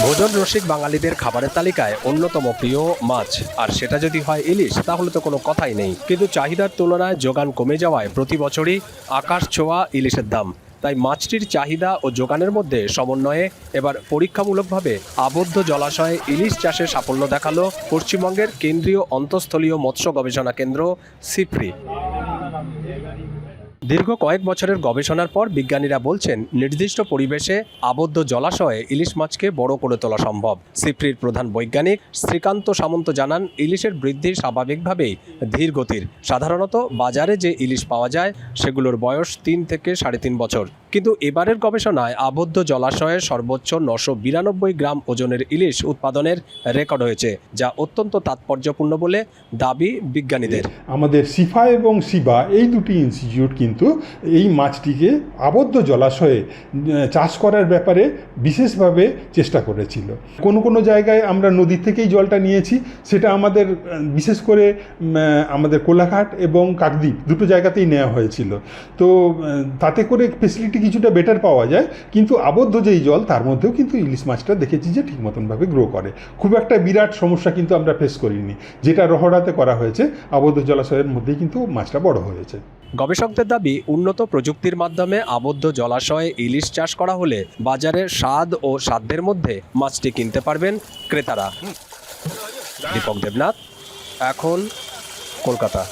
ভোজন রসিক বাঙালিদের খাবারের তালিকায় অন্যতম প্রিয় মাছ, আর সেটা যদি হয় ইলিশ তাহলে তো কোনো কথাই নেই। কিন্তু চাহিদার তুলনায় যোগান কমে যাওয়ায় প্রতি বছরই আকাশ ছোঁয়া ইলিশের দাম। তাই মাছটির চাহিদা ও যোগানের মধ্যে সমন্বয়ে এবার পরীক্ষামূলকভাবে আবদ্ধ জলাশয়ে ইলিশ চাষে সাফল্য দেখালো পশ্চিমবঙ্গের কেন্দ্রীয় অন্তঃস্থলীয় মৎস্য গবেষণা কেন্দ্র সিফ্রি। দীর্ঘ কয়েক বছরের গবেষণার পর বিজ্ঞানীরা বলছেন, নির্দিষ্ট পরিবেশে আবদ্ধ জলাশয়ে ইলিশ মাছকে বড় করে তোলা সম্ভব। সিফ্রির প্রধান বৈজ্ঞানিক শ্রীকান্ত সামন্ত জানান, ইলিশের বৃদ্ধি স্বাভাবিকভাবেই ধীর গতির। সাধারণত বাজারে যে ইলিশ পাওয়া যায় সেগুলোর বয়স 3 থেকে 3.5 বছর, কিন্তু এবারের গবেষণায় আবদ্ধ জলাশয়ে সর্বোচ্চ 992 গ্রাম ওজনের ইলিশ উৎপাদনের রেকর্ড হয়েছে, যা অত্যন্ত তাৎপর্যপূর্ণ বলে দাবি বিজ্ঞানীদের। আমাদের সিফা এবং সিবা এই দুটি ইনস্টিটিউট কিন্তু এই মাছটিকে আবদ্ধ জলাশয়ে চাষ করার ব্যাপারে বিশেষভাবে চেষ্টা করেছিল। কোনো জায়গায় আমরা নদী থেকেই জলটা নিয়েছি, সেটা আমাদের বিশেষ করে আমাদের কোলাঘাট এবং কাকদ্বীপ দুটো জায়গাতেই নেওয়া হয়েছিল। তো তাতে করে ফেসিলিটি কিছুটা বেটার পাওয়া যায়, কিন্তু আবদ্ধ যেই জল তার মধ্যেও কিন্তু ইলিশ মাছটা দেখেছি যে ঠিক মতনভাবে গ্রো করে। খুব একটা বিরাট সমস্যা কিন্তু আমরা ফেস করিনি। যেটা রহড়াতে করা হয়েছে আবদ্ধ জলাশয়ের মধ্যেই কিন্তু মাছটা বড় হয়েছে। গবেষকদের দাবি, উন্নত প্রযুক্তির মাধ্যমে আবদ্ধ জলাশয়ে ইলিশ চাষ করা হলে বাজারে স্বাদ ও সাধ্যের মধ্যে মাছটি কিনতে পারবেন ক্রেতারা। দীপক দেবনাথ, এখন, কলকাতা।